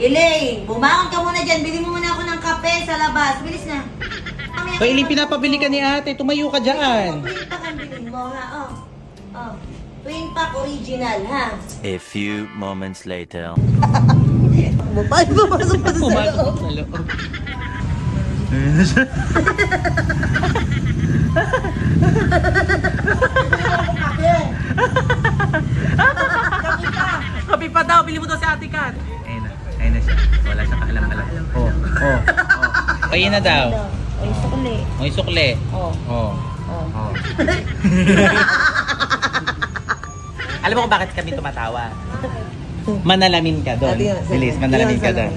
Elaine, bumangon ka muna dyan. Bili mo muna ako ng kape sa labas. Bilis na. So, Eileen, pinapabili ka ni ate. Tumayo ka dyan. Twin pack ang bilhin mo, ha? Twin pack original, ha? A few moments later. Paano pumasok pa sa Pumasok loob? sa loob. Kapi pa daw, bili mo daw si Ate Kat. Ayun na siya. Wala siyang kaalam-alam. Oh. Kaya na daw. Ay, sukli. May sukle. Oh. Alam mo kung bakit kami tumatawa? Manalamin ka doon. Ate, yan, Bilis, yan. manalamin Yan, ka yan. doon.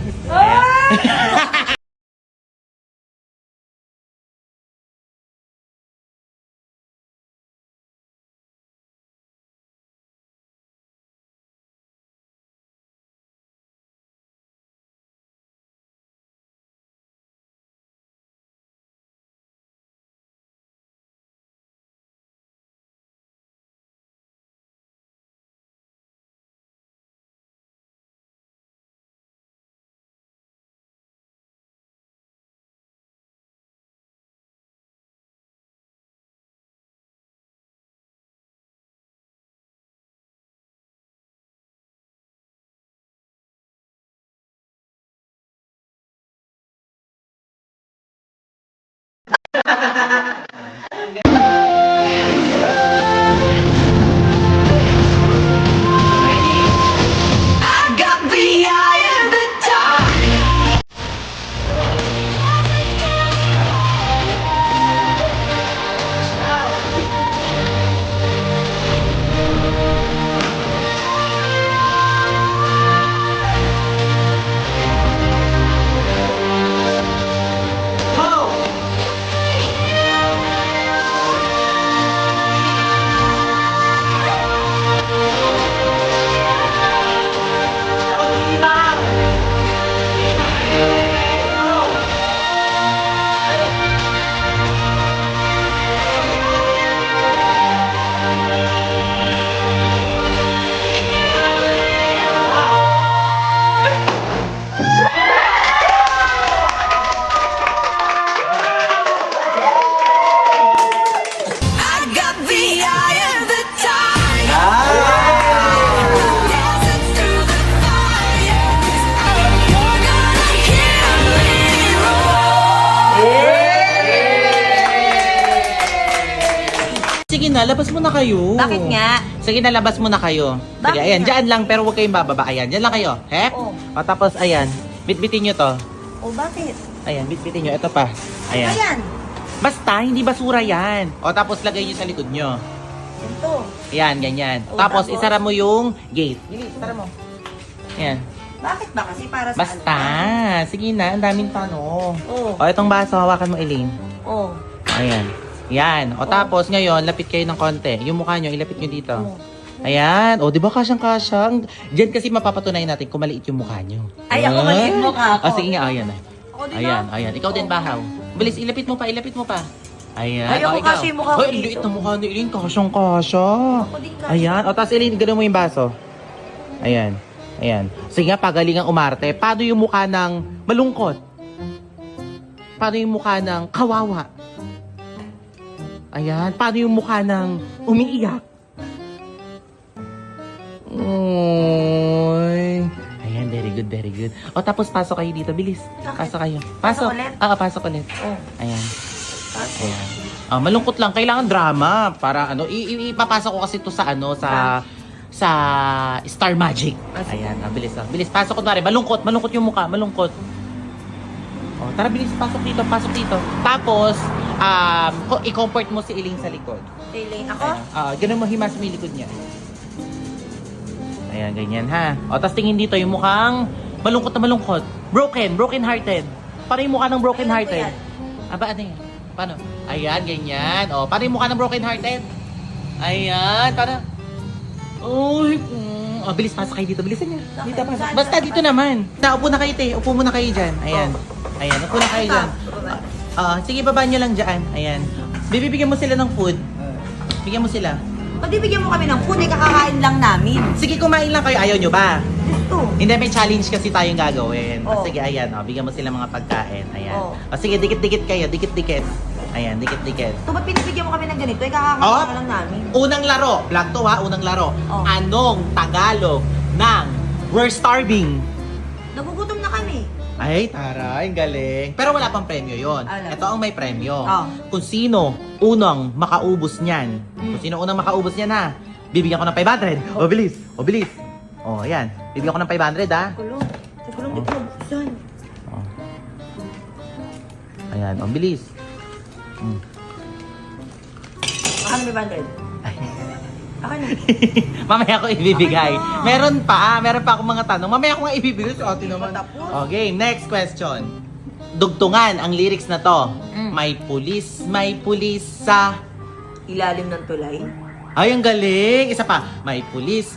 Sige na, labas mo na kayo. Bakit nga? Sige na, labas mo na kayo. Sige, Bakit ayan, nga? dyan lang, pero huwag kayong bababa. Ayan, dyan lang kayo. Hep? Oo. O tapos, ayan, bitbitin nyo to. O, bakit? Ayan, bitbitin nyo. Ito pa. Ayan. Ayan. Basta, hindi basura yan. O tapos, lagay nyo sa likod nyo. Ito. Ayan, ganyan. O, Tapos, tapos? isara mo yung gate. Bilis, isara mo. Ayan. Bakit ba kasi para sa Basta. Sige na, ang daming tanong. Oo. O, itong baso, hawakan mo, Elaine. Oh. Ayan. Yan. O tapos, ngayon, lapit kayo ng konti. Yung mukha nyo, ilapit nyo dito. Oh. Ayan. O, di ba kasyang-kasya? Diyan kasi mapapatunayan natin kung maliit yung mukha nyo. Ay, ako maliit mukha ako. O, sige nga. Ayan. Ako din Ayan, ah. ayan. Ikaw din, bahaw. Bilis, ilapit mo pa, ilapit mo pa. Ayan. Ay, ako O, ikaw. kasi yung mukha ko Hoy, dito. liit na mukha ni Eileen. Kasyang-kasya. Ako din kasi. Ayan. O, tapos, Eileen, gano'n mo yung baso. Ayan. Ayan. Sige nga, pagalingang umarte. Paano yung mukha ng malungkot? Paano yung mukha ng kawawa? Ayan. Paano yung mukha ng umiiyak? Oy. Ayan, very good, very good. O, tapos pasok kayo dito. Bilis. Bakit? Pasok kayo. Pasok ulit? Pasok ulit. Oh. Ayan. Ayan. Malungkot lang. Kailangan drama. Para ano, ipapasok ko kasi to sa ano, sa Star Magic. Ayan, bilis lang. Bilis, pasok ko na rin. Malungkot yung mukha. Malungkot. O, tara, bilis. Pasok dito, pasok dito. Tapos, i-comfort mo si Eileen sa likod. Elaine, ako? Ganun mo, himas mo yung likod niya. Ayan, ganyan ha. O, tapos tingin dito yung mukhang malungkot na malungkot. Broken hearted. Para yung mukha ng broken hearted. Aba, ano yan? Paano? Ayan, ganyan. O, para yung mukha ng broken hearted. Ayan, para. Uy, o, bilis, pasok kayo dito. Bilisan niya. Dito, pasok. Basta dito naman. Upo na kayo, te. Upo muna kayo dyan. Ayan. Ayan, upo na kayo dyan. Sige, baba nyo lang dyan. Ayan. Bibigyan mo sila ng food. Bigyan mo sila. O, di bigyan mo kami ng food, eh, kakakain lang namin. Sige, kumain lang kayo. Ayaw nyo ba? Gusto. Hindi, may challenge kasi tayong gagawin. Oh. Sige, ayan, bigyan mo sila mga pagkain. Ayan. Oh. Sige, dikit-dikit kayo, dikit-dikit. Ayan, dikit-dikit. Ito, ba't pinibigyan mo kami ng ganito? Ikakakain Oh. na lang namin. Unang laro. Vlog to ha, unang laro. Oh. Anong Tagalog ng we're starving? Nagugutom na kami. Ay, taray, galing. Pero wala pang premyo yon. Wala. Ito ang may premyo. Oh. Kung sino unang makaubos niyan. Kung sino unang makaubos niyan ha, bibigyan ko ng 500. O, bilis. O, bilis. O, ayan. Bibigyan ko ng 500 ha. Kulong. Kulong, dito mabuksan. O. Ayan, o, bilis. Baka na 500. Akin na. Mamaya ko ibibigay. Akin na. Meron pa akong mga tanong. Mamaya ko nga ibibigay sa atin naman. Patapos. Okay, next question. Dugtungan ang lyrics na to. Mm. May pulis sa... Ilalim ng tulay. Ay, ang galing. Isa pa. May pulis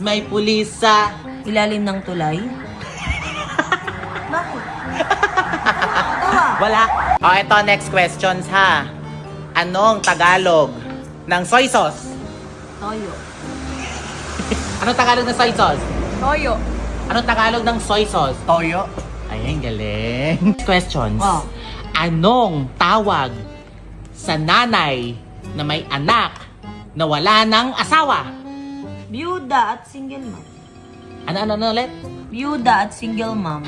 sa... Ilalim ng tulay. Bakit? Tawa. Wala. O, ito next questions ha. Anong Tagalog ng soy sauce? Toyo. Anong Tagalog ng soy sauce? Toyo. Anong Tagalog ng soy sauce? Toyo. Ay, ang galing. Questions. Wow. Anong tawag sa nanay na may anak na wala ng asawa? Byuda at single mom. Ano ulit? Byuda at single mom.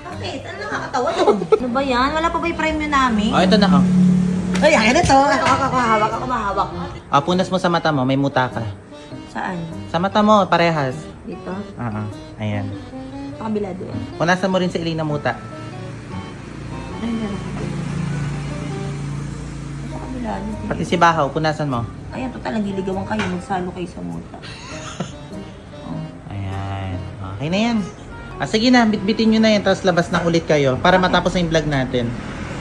Bakit? Ano nakakatawa to? Ano ba yan? Wala pa ba yung premyo namin? O, ito na oh. Ay, akin na to. Ako mahawak. Punas mo sa mata mo, may muta ka. Saan? Sa mata mo, parehas. Dito? Ayan. Sa kabila doon. Punasan mo rin sa iling na muta. Ay, meron. Sa kabila doon. Pati si Bahaw, punasan mo. Ayan, total, nagiligawan kayo. Magsalo kayo sa muta. Ayan. Okay na yan. Sige na, bitbitin nyo na yan, tapos labas na ulit kayo para matapos na yung vlog natin.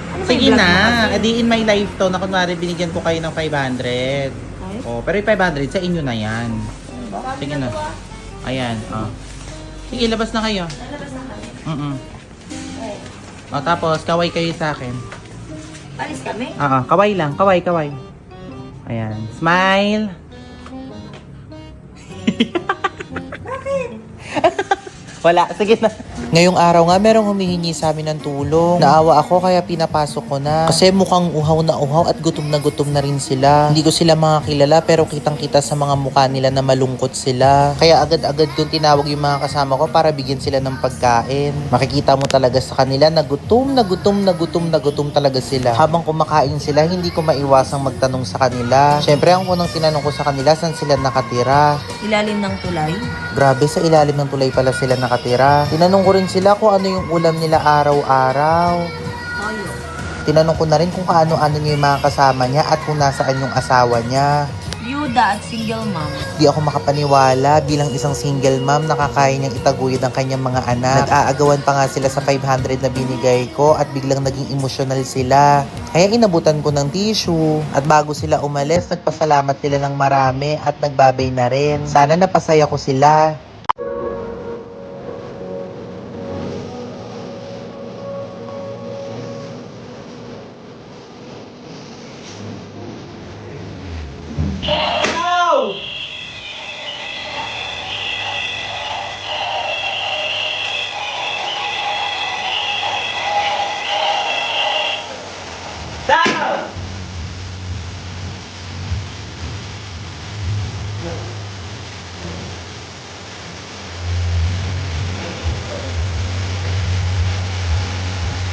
Ano ba Sige yung vlog na, mo kasi? edi in my life to, na kunwari binigyan ko kayo ng 500. Ay? Oh, pero yung 500 sa inyo na yan. Baka Sige na. ginagawa. Ayan, Sige, labas na kayo. Lalabas na kami. Okay. Tapos, kaway kayo sa akin. Alis kami? Kaway lang, kaway. Ayan, smile. Bakit? Wala, sige na. Ngayong araw nga merong humihingi sa amin ng tulong. Naawa ako kaya pinapasok ko na. Kasi mukhang uhaw at gutom na rin sila. Hindi ko sila mga kilala pero kitang-kita sa mga mukha nila na malungkot sila. Kaya agad-agad kong tinawag yung mga kasama ko para bigyan sila ng pagkain. Makikita mo talaga sa kanila na gutom talaga sila. Habang kumakain sila, hindi ko maiwasang magtanong sa kanila. Syempre ang unang tinanong ko sa kanila saan sila nakatira. Ilalim ng tulay? Grabe, sa ilalim ng tulay pala sila nakatira. Tinanong ko rin sila kung ano yung ulam nila araw-araw. Toyo. Tinanong ko na rin kung kaano-ano niya yung mga kasama niya at kung nasaan yung asawa niya. Byuda at single mom. Di ako makapaniwala bilang isang single mom nakakaya niyang itaguyod ang kanyang mga anak. Nag-aagawan pa nga sila sa 500 na binigay ko at biglang naging emosyonal sila. Kaya inabutan ko ng tissue. At bago sila umalis, nagpasalamat sila ng marami at nagbabay na rin. Sana napasaya ko sila.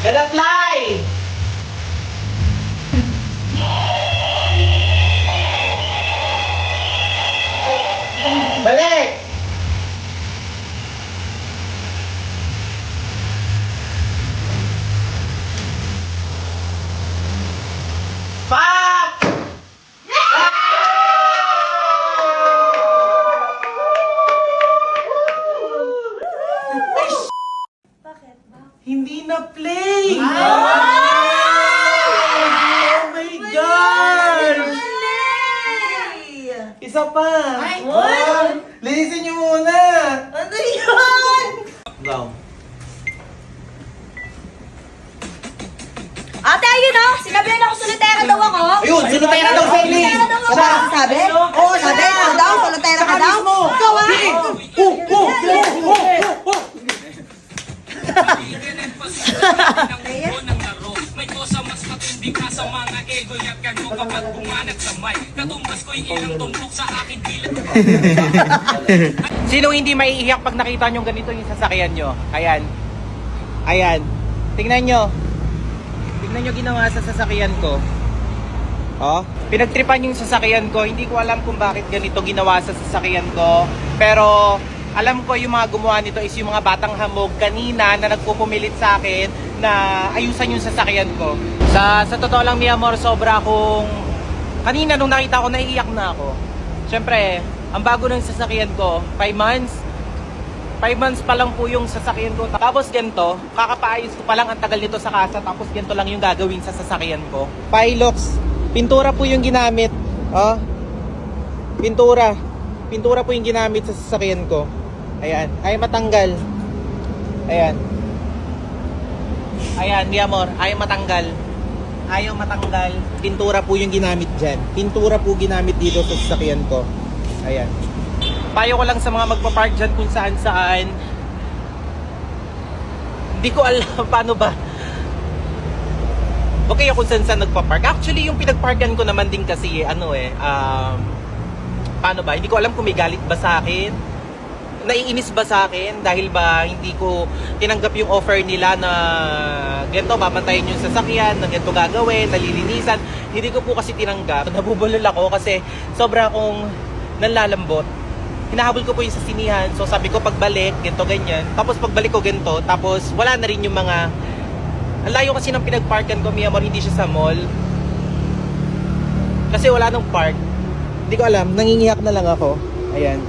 Gonna fly! Balik! Fuck! Bakit? Hindi na play! Oh my gosh! Isa pa! what? Linisin niyo muna! Ano yun? Go. Ate, ayun o. Sinabi na ako, solitera daw ako. Ayun, solitera daw sa Eileen. Solitera daw ako. Sabi? Oo, sabi. Ikaw daw, solitera ka daw. Ikaw ah. May kosa mas matindi ka sa mga ego at kano kapag bumanat sa mic. Katumbas ko yung ilang tumbok sa akin bilang. Sino hindi maiiyak pag nakita nyo ganito yung sasakyan nyo? Ayan. Ayan. Tingnan nyo. Tingnan nyo ginawa sa sasakyan ko. Oh, pinagtripan yung sasakyan ko. Hindi ko alam kung bakit ganito ginawa sa sasakyan ko. Pero alam ko yung mga gumawa nito is yung mga batang hamog kanina na nagpupumilit sa akin na ayusan yung sasakyan ko. Sa totoo lang, mi amor, sobra akong... Kanina nung nakita ko, naiiyak na ako. Siyempre, ang bago ng sasakyan ko, 5 months. 5 months pa lang po yung sasakyan ko. Tapos ganito, kakapaayos ko pa lang, ang tagal nito sa kasa. Tapos ganito lang yung gagawin sa sasakyan ko. Pilox, pintura po yung ginamit. Oh, pintura. Pintura po yung ginamit sa sasakyan ko. Ayan, ay matanggal. Ayan. Ayan, mi amor, ayaw matanggal. Ayaw matanggal. Pintura po yung ginamit dyan. Pintura po ginamit dito sa sasakyan ko. Ayan. Payo ko lang sa mga magpapark dyan kung saan saan. Hindi ko alam paano ba. Okay ako kung saan saan nagpapark. Actually, yung pinagparkan ko naman din kasi, paano ba? Hindi ko alam kung may galit ba sa akin. Naiinis ba sa akin dahil ba hindi ko tinanggap yung offer nila na ganito, babantayin yung sasakyan, na ganito gagawin, nalilinisan. Hindi ko po kasi tinanggap. Nabubulol ako kasi sobra akong nanlalambot. Hinahabol ko po yung sasinihan. So sabi ko pagbalik, ganito ganyan. Tapos pagbalik ko ganito, tapos wala na rin yung mga... Ang layo kasi ng pinagparkan ko, mi amor, hindi siya sa mall. Kasi wala nang park. Hindi ko alam, nangingiyak na lang ako. Ayan.